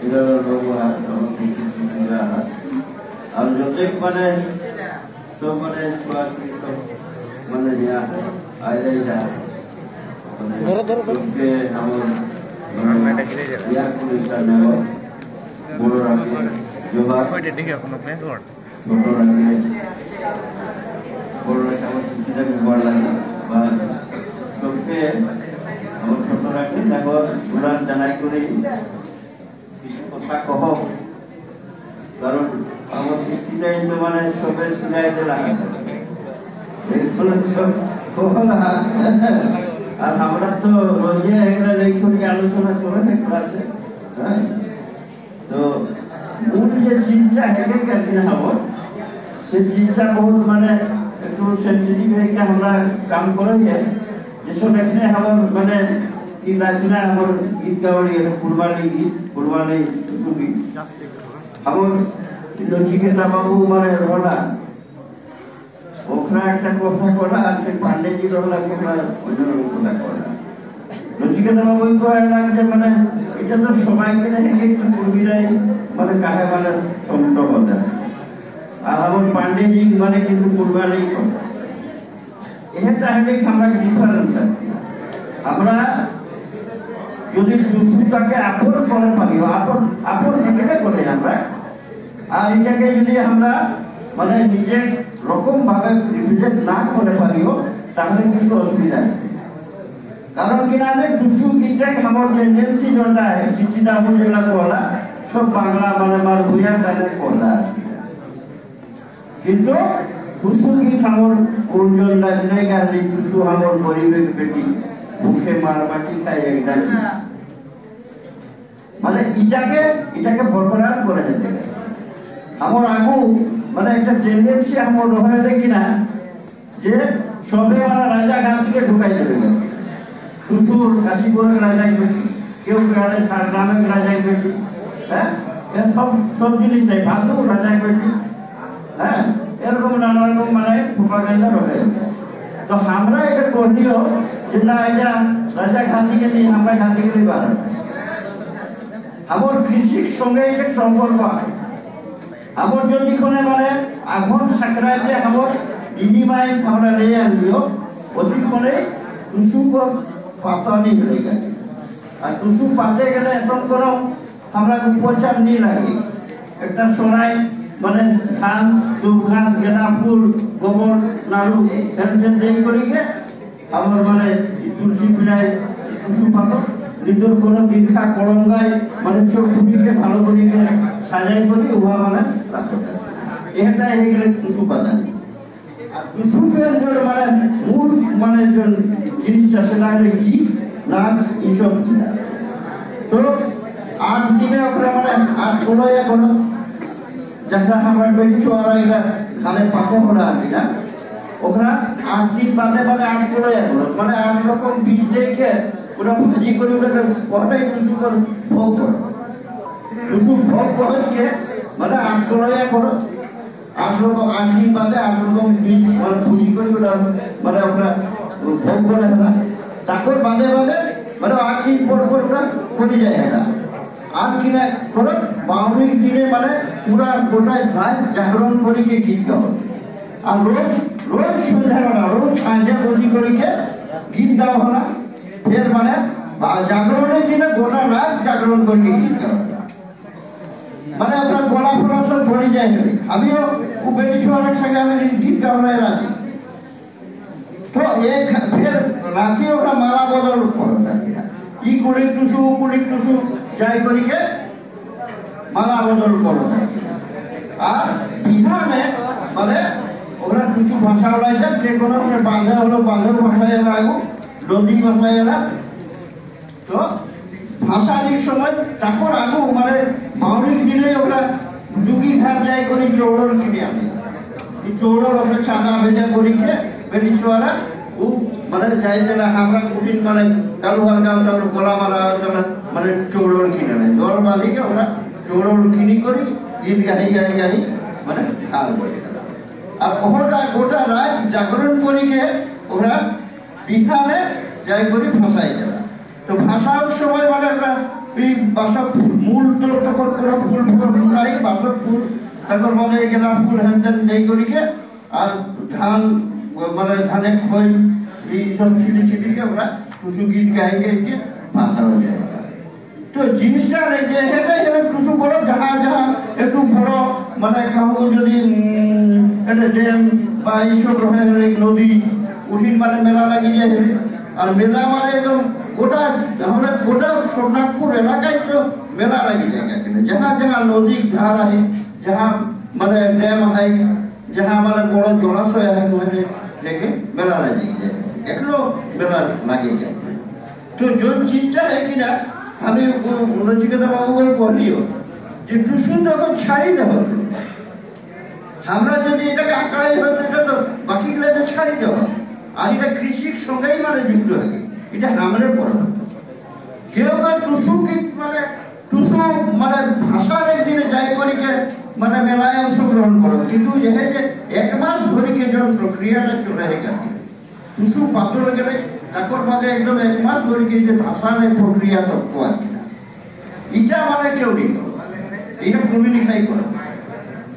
বিরল ব্যবহার আর যতই মানে সব মানে ছোঁয়াছুঁই সব মানে নেওয়া হয় আইলাইরা সবকে আমার ইয়ার পুলিশরা নেব বড় রাখে জবাব ছোট রাখে বড় রাখে আমার সুবিধা ব্যবহার লাগে বা সবকে আমার ছোট রাখে এখন গুণান জানাই করি কিছু কথা কহ কারণ আমার সৃষ্টিটাই তো মানে সবের সিনাইতে লাগা আর আমরা তো রোজে এগুলো লেখনি আলোচনা করে ক্লাসে হ্যাঁ তো মূল যে চিন্তা হেগে কেন হব সে চিন্তা বহুত মানে একটু সেন্সিটিভ হয়ে আমরা কাম করে যেসব এখানে আমার মানে কি রাজনা আমার গীত গাওয়ালি এটা কুরবানি গীত কুরবানি ছবি আমার নচিকেতা বাবু মানে রহলা ওখানে একটা কথা করা আছে পান্ডেজি রহলা কথা অন্যরকম কথা করা নচিকেতা বাবু কয় না যে মানে এটা তো সবাইকে একটু কবিরাই মানে কাহে মানে সন্ত কথা আর আমার পান্ডেজি মানে কিন্তু কুরবানি করে এটা হলে আমরা ডিফারেন্স আছে আমরা যদি টুসুটাকে আপন করে পারি আপন এখানে করে আমরা আর এটাকে যদি আমরা মানে নিজের রকম ভাবে রিপ্রেজেন্ট না করে পারিও তাহলে কিন্তু অসুবিধা নেই কারণ কিনা টুসু গীতাই আমার টেন্ডেন্সি যেটা সিচিদা যেগুলা করা সব বাংলা মানে আমার ভুইয়া টাইপের করা কিন্তু টুসু গীত আমার অর্জুন রাজনাই গালি টুসু আমার গরিবের বেটি মুখে মারবাটি খাই একটা মানে এটাকে বরকরার করে যেতে গেলে আমার আগু মানে একটা টেন্ডেন্সি আমার রয়ে কিনা যে সবে মানে রাজা গান থেকে ঢুকাই দেবে টুসুর কাশীপুরের রাজাই বেটি কেউ কেউ গ্রামের রাজাই বেটি হ্যাঁ সব জিনিসটাই ভাদু রাজাই বেটি হ্যাঁ এরকম নানা রকম মানে প্রোপাগান্ডা রয়ে তো আমরা এটা করলেও যে না এটা রাজা গান্ধীকে নিয়ে আমরা গান্ধীকে নিয়ে বার আমার কৃষির সঙ্গে এটা সম্পর্ক হয় আমার যদি কোনে মানে আগুন সাকরাইতে আমার বিনিময় আমরা নিয়ে আনলিও অতিক্ষণে টুসু পাতানি হয়ে গেছে আর টুসু পাতে গেলে এখন কোনো আমরা উপচার নিয়ে লাগে একটা সরাই মানে ধান দুর্ঘাস গেঁদা ফুল গোবর নাড়ু হেলথেন দেই করিকে আমার মানে তুলসী পিড়ায় টুসু পাতো নিজের কোনো দীর্ঘা কলঙ্গায় মানে চোখ ঘুরিকে ভালো করিকে সাজাই করি উহা মানে রাখতে এটা হয়ে গেলে টুসু পাতা টুসুকে মানে মূল মানে জিনিসটা সেটা হলে কি নাচ এইসব তো 8 দিনে ওখানে মানে 8 ষোলো এখনো যেটা আমরা বেটি ছোয়ারা এটা খালে পাতে পড়া আর কিনা ওখানে 8 দিন বাদে 8 ষোলো এখনো মানে 8 রকম বীজ দেখে ওরা ভাজি করে ওটাকে পটাই টুসু করে ভোগ করে টুসু ভোগ করে মানে 8 ষোলো এখনো 8 রকম 8 দিন বাদে 8 রকম বীজ মানে ভুজি করে ওটা মানে ওরা ভোগ করে না তারপর বাদে মানে 8 দিন পর ওটা করে যায় এটা আর কিনা করো 12 দিনে মানে পুরা গোটা রাত জাগরণ করিকে গীত গাও আর রোজ সন্ধ্যাবেলা রোজ সাঁঝে বসি করিকে গীত গাওয়া হলা ফের মানে জাগরণের দিনে গোটা রাত জাগরণ করিকে গীত গাওয়া মানে আপনার গলা ফলা সব ভরে যায় আমিও বেরিয়েছি অনেক সঙ্গে আমি গীত গাওয়ায় রাজি তো এক ফের রাতে ওরা মালা বদল করো ই কুলিক টুসু যাই করিকে মালা বদল করো আর বিহানে মানে ওরা টুসু ভাষা ওলাই যায় যে কোনো বাঁধা হলো বাঁধের ভাষায় এলা আগু নদী ভাষায় এলা তো ভাষা অনেক সময় তারপর আগু মানে মাউরিক দিনে ওরা যুগি ঘাট যাই করি চৌড়ল কিনে আনে এই চৌড়ল ওরা চাঁদা ভেজা করিকে বেরিছোয়ারা ও মানে যাইতে না আমরা কুটিন মানে কালুহার গাঁও গোলা মারা মানে চৌড়ল কিনে নেয় দল বাঁধিকে ওরা চৌড়ল কিনি করি গীত গাহি মানে খাল করে আর গোটা রাত জাগরণ করিকে ওরা বিহানে যাই করি ভাষায় গেল তো ভাষার সময় মানে এই ভাষা মূল তো পুরো ফুল ফুল ফুলাই বাসক ফুল তারপর মানে গেলা ফুল হ্যান্ডেল দেই করিকে আর ধান মানে ধানে খই এই সব ছিটি ছিটিকে ওরা টুসু গীত গাই গাইকে ভাষা হয়ে যায়। তো জিনিসটা যে এটা টুসু বড় যাহা যাহা একটু বড় মানে কাউকে যদি একটা ড্যাম বা এইসব রহে নদী উঠিন মানে মেলা লাগি যায়। আর মেলা মানে একদম গোটা আমরা গোটা সোমনাথপুর এলাকায় তো মেলা লাগি যায়। যাহা যাহা নদী ধার আছে, যাহা মানে ড্যাম হয়, যাহা মানে বড় জলাশয় হয় ওখানে দেখে মেলা লাগি যায়, এখনো মেলা লাগে যায়। তো যে চিজটা কিনা আমি নচিকেতা বাবুকে বলিও যে টুসুন যখন ছাড়ি দেওয়া আমরা যদি এটাকে আঁকড়াই হতো এটা তো বাকিগুলো এটা ছাড়ি দেওয়া আর এটা কৃষির সঙ্গেই মানে যুক্ত থাকে, এটা আমাদের পড়া। কেউ টুসু মানে টুসু মানে ভাষার একদিনে যাই করিকে মানে মেলায় অংশগ্রহণ করো, কিন্তু যে এক মাস ধরিকে যখন প্রক্রিয়াটা চলে গেল টুসু পাত্র গেলে তারপর মাঝে একদম এক মাস ধরিকে যে ভাষার প্রক্রিয়া তত্ত্ব আছে না এটা মানে কেউ নেই করো, এটা কমিউনিকাই করো।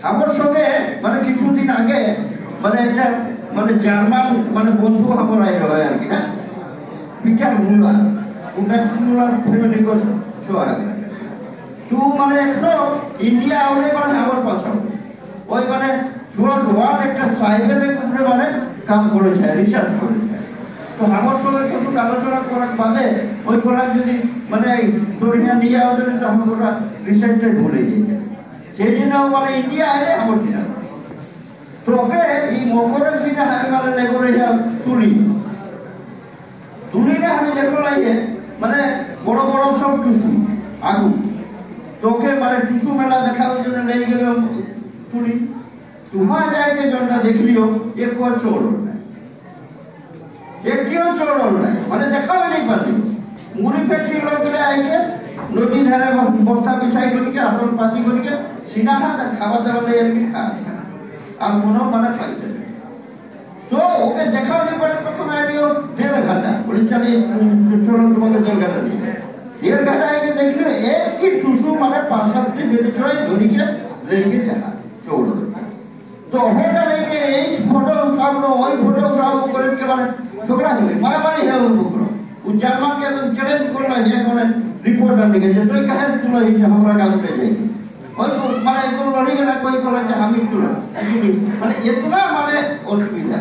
আমার সঙ্গে মানে কিছুদিন আগে মানে একটা মানে জার্মান মানে বন্ধু আমার হয় আর কি না পিটার মুলার মুলার ফ্যামিলি করে তো মানে এখনো ইন্ডিয়া আউলে মানে আমার পাশে ওই মানে ওয়ার্ল্ড একটা সাইকেলের উপরে মানে কাম করেছে, রিসার্চ করেছে। তো আমার সঙ্গে কিন্তু আলোচনা করার বাদে ওই করার যদি মানে দরিয়া নিয়ে আমাদের তো আমার ওরা রিসার্চে ভুলে যায়, সেই জন্য মানে ইন্ডিয়া আইলে আমার ঠিক আছে। তো ওকে এই মকরের দিনে আমি মানে লেগরে তুলি তুলিনে আমি লেখো লাগে মানে বড় বড় সব টুসু আগুন তোকে মানে টুসু মেলা দেখার জন্য লেগে গেল তুলি তোমার জায়গায় জনটা দেখলিও এ কোন চোর নাই, একটিও চোর নাই, মানে দেখাবে নেই পারলি মুড়ি ফ্যাক্টরি লোকগুলো আইকে নদী ধারে বস্তা বিছাই করিকে আসল পাতি করিকে সিনা হাত আর খাবার দাবার লেগে আর কি খাওয়া আর মনে মানে খাইছে। তো ওকে দেখাও নেই পারে তখন আইডিও 1.5 ঘন্টা বলে চালিয়ে চলো তোমাকে 1.5 ঘন্টা নিয়ে 1.5 ঘন্টা আগে দেখলো একটি টুসু মানে 5-7টি বেটে ছয় ধরিকে লেগে যাওয়া চৌড়। তো ওটা লেগে এই ফটো উঠাবো ওই ফটো উঠাবো করে মানে ঝগড়া হবে মারামারি হবে উপকরণ ও জার্মানকে চ্যালেঞ্জ করলো যে মানে রিপোর্টার দিকে যে তুই কাহে তুলো এই যে আমরা কাউকে যাই ওই মানে একদম লড়ে গেলে কই করলাম যে আমি তুলো মানে এতটা মানে অসুবিধা।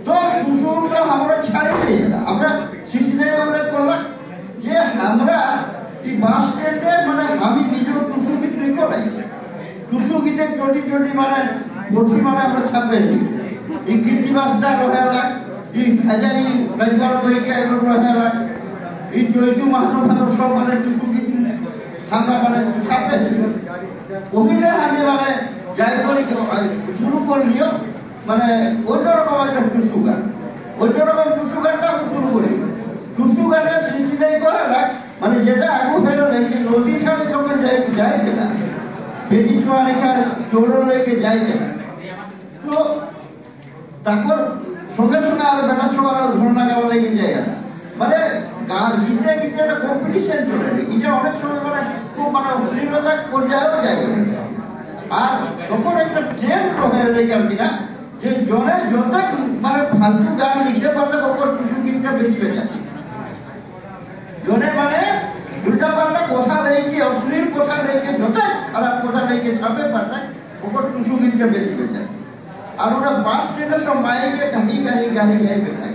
তো টুসুর তো আমরা ছাড়ি দিয়ে আমরা শিশুদের উল্লেখ করলাম যে আমরা এই বাস স্ট্যান্ডে মানে আমি নিজেও টুসু বিক্রি করাই, টুসু গীতে চটি চটি মানে প্রতি মানে আমরা ছাপে এই কীর্তিবাসটা রহেলা এই হাজারি রাজবার বইকে রহেলা এই চৈতু মাহাতো ফাতো সব মানে টুসু গীত আমরা মানে ছাপে ওইটা আমি মানে যাই করি শুরু করলিও মানে অন্যরকম একটা টুসু গান, অন্যরকম টুসু গানটা আমি শুরু করি। টুসু গানের সৃষ্টিদায়ী করা মানে যেটা আগুন ফেলে লেগে নদী ধারে যখন যায় কিনা বেটি ছোঁয়া রেখা চৌড় লেগে যায় কিনা তো তারপর সঙ্গে সঙ্গে আর বেটা ছোঁয়ার ঘটনা গেল লেগে যায় না মানে গান গীতে গীতে একটা কম্পিটিশন চলে যায়, এটা অনেক সময় মানে খুব মানে অশ্লীলতা পর্যায়েও যায় আর তখন একটা ট্রেন্ড হয়ে লেগে আর কিনা যে জনে যত মানে ফালতু গান লিখে পারলে ওপর কিছু গীতটা বেশি বেঁচে জনে মানে উল্টা পাল্টা কথা লেগে অশ্লীল কথা লেগে যত খারাপ কথা লেগে ছাপে পারলে ওপর টুসু গীতটা বেশি বেঁচে আর ওরা বাস স্ট্যান্ডে সব মাইকে গাড়ি বেঁচে।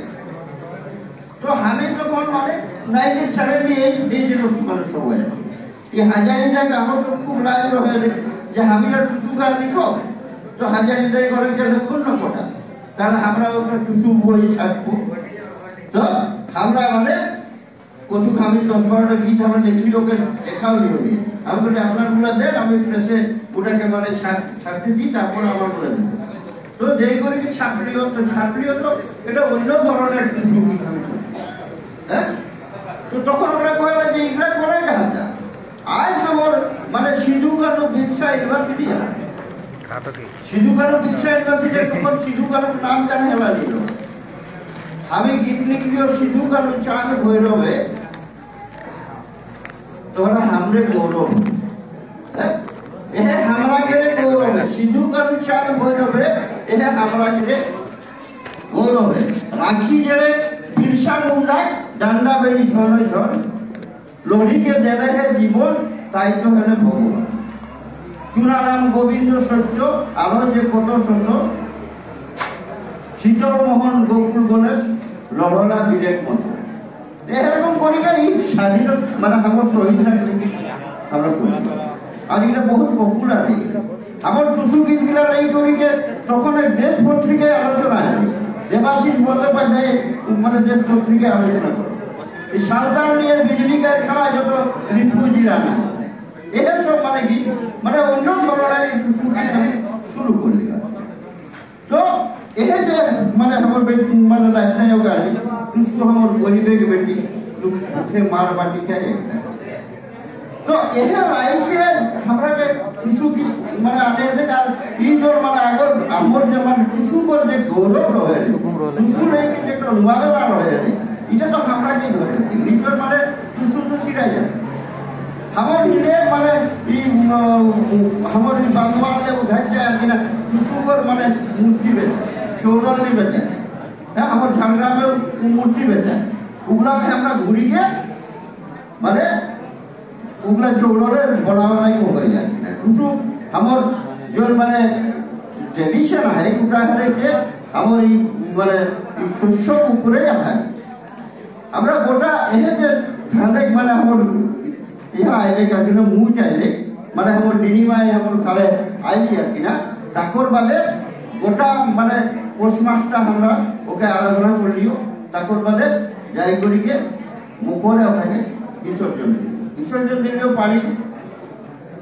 তো আমি তখন মানে 1978 এই যে মানে সময় এই হাজারি জায়গা আমার তো খুব লাগে হয়ে যে আমি আর টুসু গান লিখো তো হাজারি জায়গা করে গেলে পূর্ণ কটা তাহলে আমরা ওটা টুসু বই ছাপবো। তো আমরা মানে কতটুক আমি 10-12টা গীত আমার লিখলি ওকে দেখাও নিয়ে আমি বলি আপনার গুলা দেন আমি প্রেসে ওটাকে মানে ছাপতে দিই তারপর আমার গুলা দেব। তো যেই করে কি ছাপড়িও তো এটা অন্য ধরনের টুসু গীত আমি হ্যাঁ। তো তখন ওরা কইলা যে এগুলা করে গাতা আজ আমার মানে সিধু কানু বিরসা ইউনিভার্সিটি সিধু কানু বিরসা ইউনিভার্সিটি তখন সিধু কানুর নাম জানে হেলা দিল আমি গীত লিখলিও সিধু কানু চাঁদ ভৈরবে তোরা হামরে গৌরব চাল ভৈরবে এনে আমরা যে গৌরবে রাখি জেলে বিরসা মুন্ডা ডান্ডা বেরি ঝড় ঝড় লড়িকে দেবে হে জীবন তাই তো হলে ভগবান চূড়ারাম গোবিন্দ সত্য আরো যে কত সুন্দর শীতল মোহন গোকুল গণেশ লড়লা বীরের মতো এরকম করি এই স্বাধীন মানে আমার শহীদরা আমরা করি আর এটা বহুত পপুলার আমার টুসু গীত গুলা এই করি যে তখন দেশ পত্রিকায় আলোচনা হয় দেবাশিস বন্দ্যোপাধ্যায় মানে দেশ পত্রিকায় আলোচনা করে এই সাঁওতাল নিয়ে বিজলি কারখানা যত রিফিউজিরা না এটা সব মানে গীত মানে অন্য ধরনের টুসু গীত আমি শুরু করি তো ये जे माने हमर बेटी माने राजने होगा टुसु हमर गरीबे के बेटी दुखे मार बाटी के तो एहे राई के हमरा के टुसु की माने आने जे का ई जोर माने आगर हमर जे माने टुसु पर जे गौरव रहे टुसु ले के जे नुवागला रहे इटा तो हमरा के धरे रिपर माने टुसु तो सिराय जाय हमर हिले माने ई हमर बांधवान ले उधाइते आदिना टुसु पर माने मूर्ति बे चौरल्ली बेचे है हमार झांगरा में मूर्ति बेचे उगला में हमरा घुरी के माने उगला चौरले बनावनाई हो गई है टुसु हमार जो माने ट्रेडिशन है उगला है के हमार ई माने शस्य ऊपरे है हमरा गोटा एहे जे ठाणे माने हमार इहा आइले काकिना मु चाइले माने हमार डिनीमाय हमार काले आइली आकिना ताकोर बादे गोटा माने पोस्टमास्टर हमरा ओके आराधना करलियो ताकोर बादे जाई करी के मुखरे ओखाने विसर्जन दिलियो पानी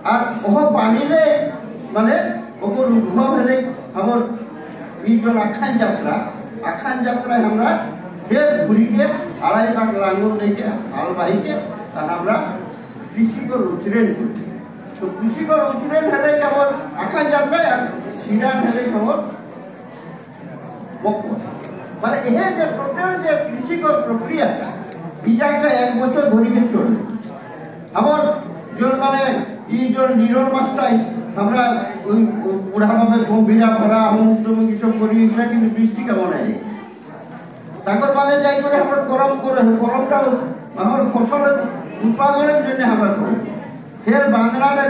আর ওহ পানিলে মানে ওকর উদ্ভব হলে हमर ई जो आखान যাত্রায় আমরা ফের ঘুরি के আড়াই লাখ লাঙ্গল দেকে হাল বাহি के তার আমরা কৃষিকর উচ্চরণ করি তো কৃষিকর উচ্চরণ হলে কেবল আখান যাত্রায় সিরান হলে কেবল মানে এহে যে টোটাল যে কৃষিকর প্রক্রিয়াটা এটা একটা এক বছর ধরে চলে আমার জন মানে এই জন নিরল মাস্টাই আমরা ওই পুরাভাবে গম্ভীরা ভরা মুক্তম কিছু করি এগুলা কিন্তু বৃষ্টি কেমন হয় তারপর বাদে যাই করে আমরা করমটা আমার ফসলের উৎপাদনের জন্য আমরা করি ফের বাংলারে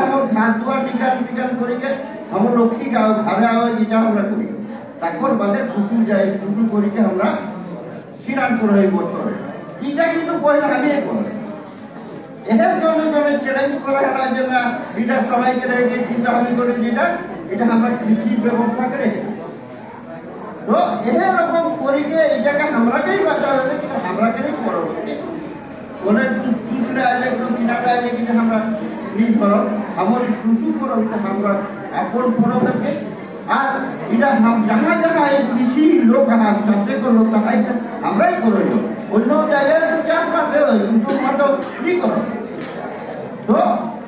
আমার ঘাট দুয়ার টিকান করি কে আমার লক্ষ্মী ঘরে আওয়া যেটা আমরা করি তারপর বাদে টুসু করি কে আমরা সিরান করে এই বছরে এটা কিন্তু পয়লা আমি করি এর জন্য চ্যালেঞ্জ করা হয় যে না এটা সবাইকে রেখে কিন্তু আমি করি যেটা এটা আমরা কৃষি ব্যবস্থা করে তো এরকম করিকে এটাকে আমরাকেই বাঁচাতে হবে কিন্তু আমরাকেই করব অনেক দুসরে আইলে কিনারে আইলে কিন্তু আমরা নির্ভর আমার টুসু করব আমরা আপন পরবে আর এটা যাহা এই কৃষি লোক হাত চাষে করলো তাই আমরাই করব অন্য জায়গায় তো চাষবাসে হয় কিন্তু মাত্র কি করো তো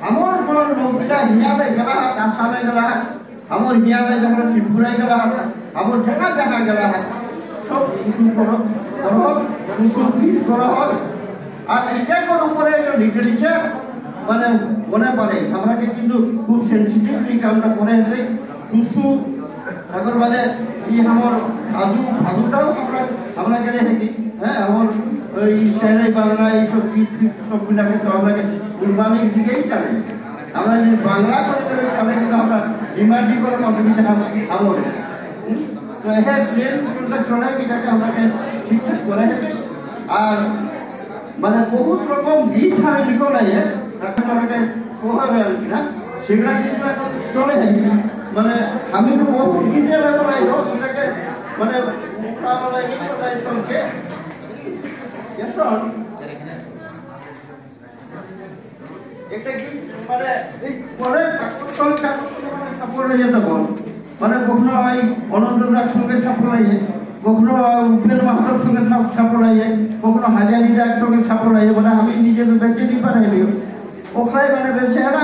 আমার জন লোকটা হিয়ালে গেলা আসামে গেলা আমার হিয়ালে যখন ত্রিপুরায় গেলা আমার জায়গা গেলা সব টুসু করো টুসু গীত করা হয় আর এটার উপরে লিটারেচার মানে মনে পারে আমরাকে কিন্তু খুব সেন্সিটিভলি আমরা করে দেই টুসু তারপর বাদে এই আমার ভাদুটাও আমরা জেনে থাকি হ্যাঁ আমার ওই শেরে বাংলা এইসব গীত সবগুলাকে তো আমরা কুরবানির দিকেই টানে আমরা যে বাংলা করে টানে কিন্তু আমরা ডিমান্ডি করে কম্পিটিশন আমার তো হ্যাঁ ট্রেনটা চলে এটাকে আমাকে ঠিকঠাক করে দেবে আর মানে বহুত রকম গীত আমি লিখো নাই তাকে আমাকে কোহাবে না সেগুলা কিন্তু এখন চলে যায় মানে আমি তো বহুত গীতে লেখো নাই এটাকে মানে সঙ্গে একটা গীত মানে এই পরে সাপোর্ট হয়ে যেতে বল মানে কখনো ওই অনন্তদার সঙ্গে সাপোর্ট হয়ে কখনো উপেন মাহাতোর সঙ্গে সাপোর্ট হয়ে কখনো হাজারিদার সঙ্গে সাপোর্ট হয়ে মানে আমি নিজে তো বেঁচে নি পারি ওখানে মানে বেঁচে না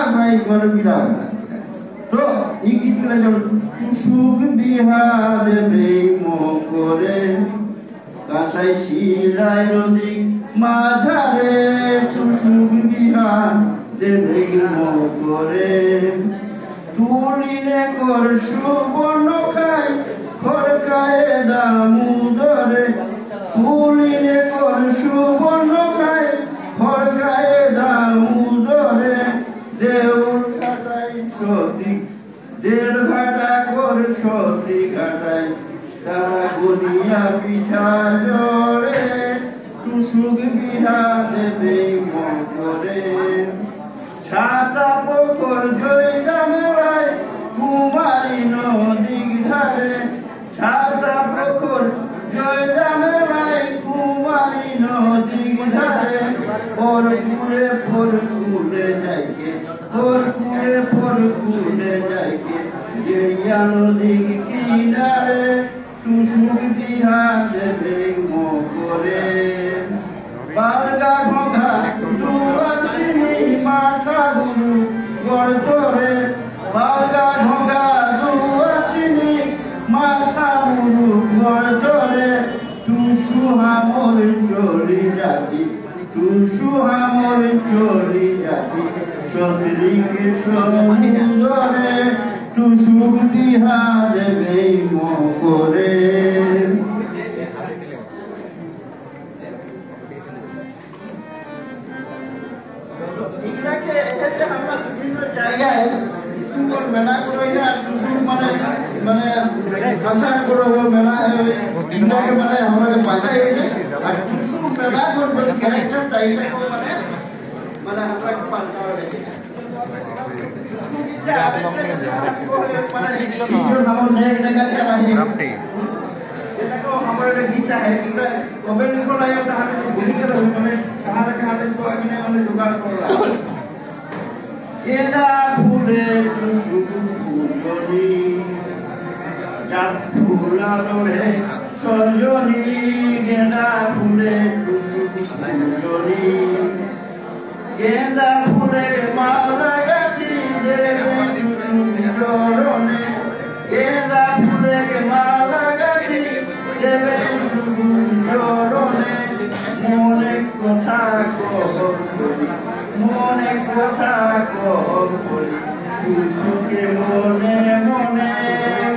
মানে বিরা তো এই গীতগুলো যেমন সুখ বিহারে দেই মকরে কাঁসাই শিলায় নদী মাঝারে সুখ বিহারে দেই মকরে তুলিনে কর সুবর্ণ খাই খড়কায় দামোদরে তুলিনে কর সুবর্ণ খাই খড়কায় দামোদরে দেউল ঘাটাই সতী দেড় ঘাটা কর সতী ঘাটাই তারা গনিয়া পিঠা জড়ে টুসুক বিহা দেবে মকরে ছাতা পোখর জয়দা মেলায় কুমারী নদীর ধারে ছাতা পোখর জয়দা মেলায় কুমারী নদীর ধারে ওর কুলে যাইকে ওর কুলে যাইকে জড়িয়া নদীর কিনারে টুসুক বিহা দেবে মকরে বালগা ভঙ্গা দুয়াশিনী মাঠা গুরু গর্তরে বালগা ভঙ্গা দুয়াশিনী মাথা গুরু গর্তরে টুসু হামর চলি জাতি টুসু হামর চলি জাতি সদরিকে সমুদরে টুসুক বিহা দেবে মকরে আমরা বিভিন্ন জায়গায় টুসুর মেলা করে টুসুর মানে ভাষা করে মেলা ইন্ডিয়াকে মানে আমাদের ভাষা হয়েছে আর টুসুর মেলা করবে ক্যারেক্টার টাইপে মানে আমরা পাল্টা হয়েছে हमारे गीता है गीता कबे लिखो ला ये हाथ में भूली के रहो मैंने कहां से सो आगे मैंने जुगाड़ कर ला गेंदा फूले खुशबू पूजनी जब फूला लोड़े सजनी गेंदा फूले खुशबू पूजनी गेंदा फूले माला गाची देवे चरणे गेंदा फूले के माला गाची देवे चरणे মনে কথা কব বলি টুসুকে মনে মনে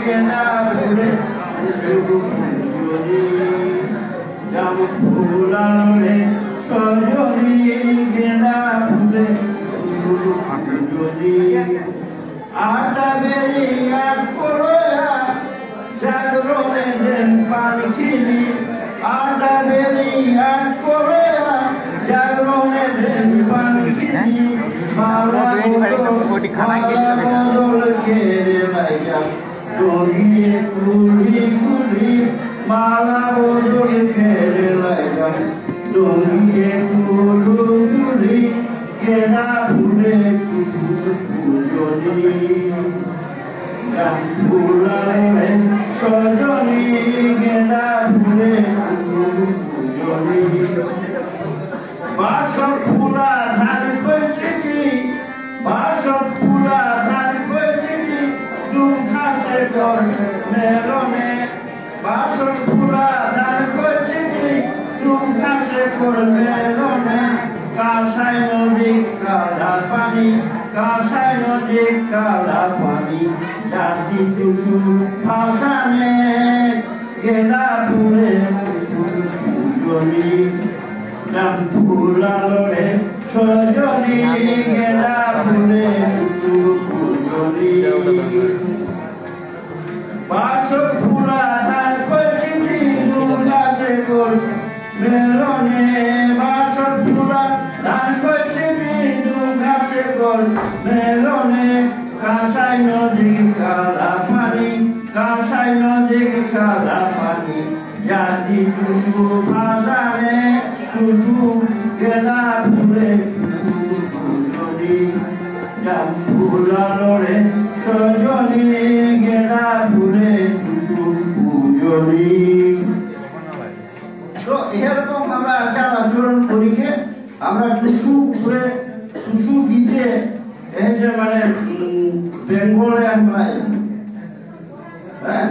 গেনা ফুলে টুসুক ফুজনি জাম ফুলারে সজনি গেনা ফুলে টুসুক ফুজনি আটা বেরি আট পড়া জাগরণে দেন পানি খিলি আটা বেরি আট পড়া জাগরণে দেন পানি খিলি মালা বদল ঘেরে লাইয়া দড়িয়ে কুলি মালা বদল ঘেরে লাইয়া দড়িয়ে কুলি গেনা ফুলে টুসুক ফুজনি ফুলারে সজনি গেনা ফুলে টুসুক ফুজনি বাসক ফুলা ধান কইছে কি বাসক ফুলা ধান কইছে কি দুখাসে কর মেলনে বাসক ফুলা ধান কইছে কি দুখাসে কর মেলনে কাসাই নদী কালা পানি কাসাই নদী কালা পানি জাতি টুসু ভাসানে গেঁদা ফুলে টুসু পূজনি জাম ফুলারে সজনি গেঁদা ফুলে টুসু পূজনি বাসক ফুলা ধান করছি দুর্গাছে কর মেলনে বাসক ফুলা ধান করছি দুর্গাছে কর মেলনে কাসাই নদী কালা পানি কাসাই নদী কালা পানি জাতি টুসু ভাসানে টুসু গেঁদা ফুলে টুসু পূজনি জাম ফুলারে সজনি গেঁদা ফুলে টুসু পূজনি তো এরকম আমরা আচার আচরণ করিকে আমরা টুসু উপরে টুসু গীতে এই যে মানে বেঙ্গলে আমরা হ্যাঁ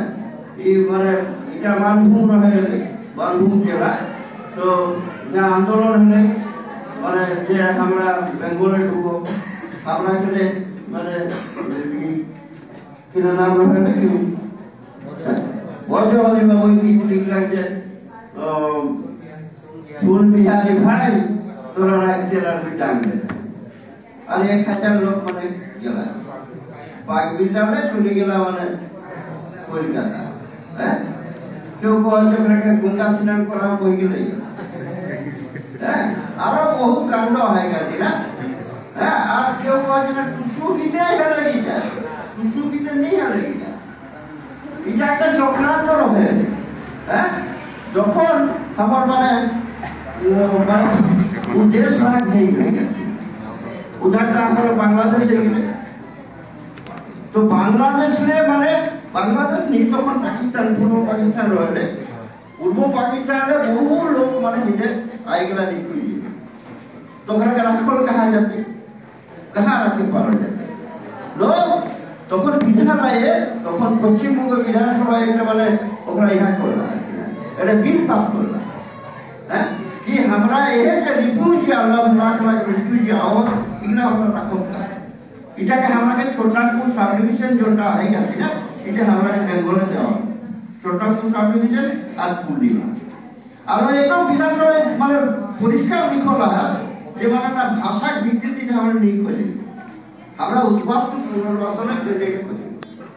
এই মানে এটা মানভূম রয়ে মানভূম জেলা তো আন্দোলন হলে মানে যে আমরা বেঙ্গলে ঢুকবো আমরা এখানে মানে किना नाम रहे ना क्यों वजह में वही गीत लिख रहे सुन बिहारी भाई तोरा रात चला भी टांग दे अरे 1000 लोग मने गेला पाक बिचारे चले गेला माने কলকাতা হ্যাঁ কেউ কয়েকজনকে গঙ্গা স্নান করা কই গেলে হ্যাঁ আরো বহু কাণ্ড হয়ে গেছে না হ্যাঁ আর কেউ কয়েকজন টুসু গিতে হেলে গিটা টুসু গিতে নেই হেলে গিটা এটা একটা চক্রান্ত হয়েছে হ্যাঁ যখন আমার মানে उद्देश्य भाग नहीं है उधर हमारे बांग्लादेश तो बांग्लादेश ने माने बांग्लादेश नहीं तो अपन पाकिस्तान पूर्व पाकिस्तान रहे पूर्व पाकिस्तान में बहु लोग माने हिंदे आएगला निकली तो घर का राखल कहाँ जाते कहाँ रखे पालन जाते लोग तो फिर विधान आए तो फिर पश्चिम बंग विधानसभा एक माने ओकरा यहाँ करना है बिल पास करना है कि हमरा ये जे रिफ्यूजी लाख लाख रिफ्यूजी आओ इतना हमरा रखो इटा के हमरा के छोटापुर सब डिवीजन जोटा है जाती ना इटा हमरा के बेंगल देओ छोटापुर सब डिवीजन আর পূর্ণিমা আর এটা বিধানসভায় মানে পরিষ্কার লিখলা যে মানে না ভাষা বিকৃতি আমরা নেই করি আমরা উদ্বাস্তু পুনর্বাসনে ক্রেডিট করি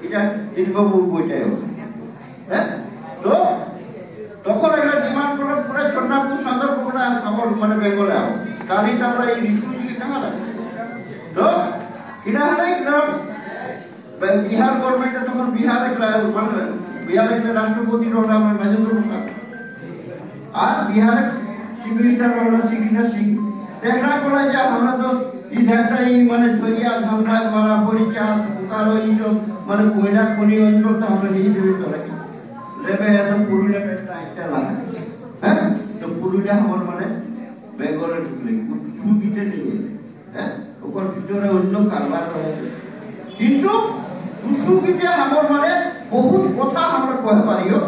এটা দিনবাবু বইটাই হ্যাঁ তো তখন একটা ডিমান্ড করে পুরো ছোটনাপুর সদর পুরো আমার মানে বেঙ্গলে আও তাহলে আমরা এই রিফিউজি কাহা রাখবো তো এটা হলাই গ্রাম বিহার গভর্নমেন্ট তখন বিহারে মানে বিহারের রাষ্ট্রপতি রোল আমার রাজেন্দ্র প্রসাদ আর বিহারে চিফ মিনিস্টার রোল সিকিনা সিং দেখা করা যে আমরা তো ইধারটা এই মানে ছড়িয়া ধামধাম মারা পরিচাস বুকারো এইসব মানে কয়লা খনি অঞ্চল তো আমরা নিয়ে দেবে তোরা लेबे है तो पुरुलिया में একটা লাগা হ্যাঁ তো পুরুলিয়া আমার মানে বেঙ্গলের ঢুকলে সুবিধে নিয়ে হ্যাঁ ওর ভিতরে অন্য কারবার রয়েছে কিন্তু সুসুগিতে আমার মানে বহুত কথা আমরা কই পারিও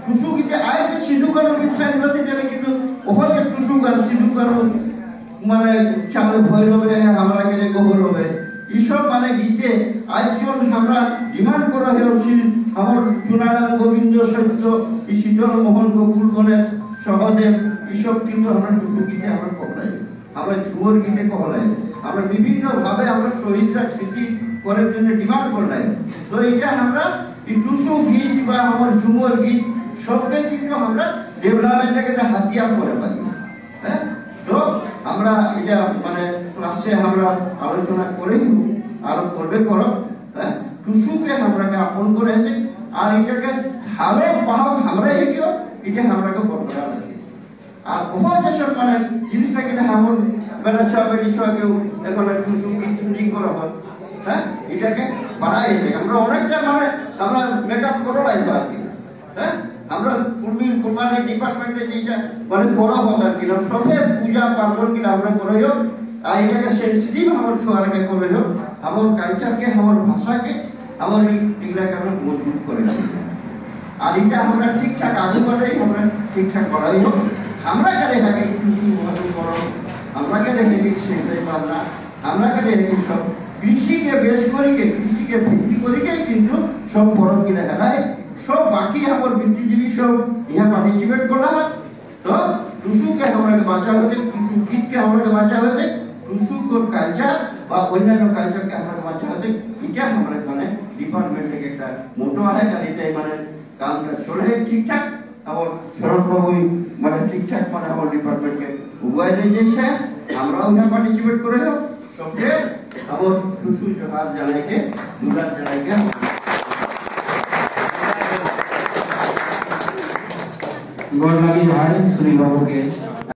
সুসুগিতে আয় যে সিধুকার বিচ্ছা ইউনিভার্সিটি কিন্তু ওখানে যে সুসুগার সিধুকার মানে চালে ভৈরবে আমরা কে গৌরবে এইসব মানে গীতে আজজন আমরা ডিমান্ড করা হয়েছিল আমার চুনারাম গোবিন্দ সত্য এই শীতল মোহন গোকুল গণেশ সহদেব এইসব কিন্তু আমরা টুসুগীতে আমরা কহলাই আমরা ঝুমর গীতে কহলাই আমরা বিভিন্ন ভাবে আমরা শহীদরা স্মৃতি করার জন্য ডিমান্ড করলাই তো এটা আমরা এই টুসু গীত বা আমার ঝুমর গীত সবকে কিন্তু আমরা ডেভেলপমেন্টটাকে একটা হাতিয়ার করে পারি হ্যাঁ তো আমরা এটা মানে ক্লাসে আমরা আলোচনা করে আর করবে করো হ্যাঁ টুসুকে আমরাকে আপন করে দে আর এটাকে ভালো পাহক আমরা এগিয়ে এটা আমরাকে বর্তমান রাখি আর বহুত যেসব মানে জিনিসটাকে আমার বেলা ছ বেড়ি ছ কেউ এখন টুসু কি করা হয় হ্যাঁ এটাকে বাড়াই দেয় আমরা অনেকটা মানে আমরা মেকআপ করে লাগবে আর কি হ্যাঁ আমরা কুরবানি ডিপার্টমেন্টে যেটা মানে করা হতো আর কি সবে পূজা পার্বণ কিনা আমরা করে হোক আর এটাকে সেন্সিটিভ আমার ছোয়ারকে করে হোক আমার কালচারকে আমার ভাষাকে আমার এগুলাকে আমরা মজবুত করে রাখি আর এটা আমরা ঠিকঠাক আগে করাই আমরা ঠিকঠাক করাই হোক আমরা কেন এটাকে কৃষি উৎপাদন করো আমরা কেন এটাকে সেটাই পারনা আমরা কেন এটাকে সব কৃষিকে বেশ করিকে কৃষিকে ভিত্তি করিকেই কিন্তু সব পরব কিনা হেলায় সব বাকি আমার বুদ্ধিজীবী সব ইহা পার্টিসিপেট করলা তো টুসুকে আমরা বাঁচা হতে টুসু গীতকে আমরা বাঁচা হতে টুসু কোর কালচার বা অন্যান্য কালচারকে আমরা বাঁচা হতে এটা আমরা মানে ডিপার্টমেন্ট থেকে একটা মোটো আছে আর এটাই মানে কামটা চলে ঠিকঠাক আমার শরৎ বাবু মানে ঠিকঠাক মানে আমার ডিপার্টমেন্টকে উভয় দিয়েছে আমরাও ইহা পার্টিসিপেট করে হোক সবকে আমার টুসু জোহার জানাইকে দুলার জানাইকে गौर लगी भाई श्री बाबू के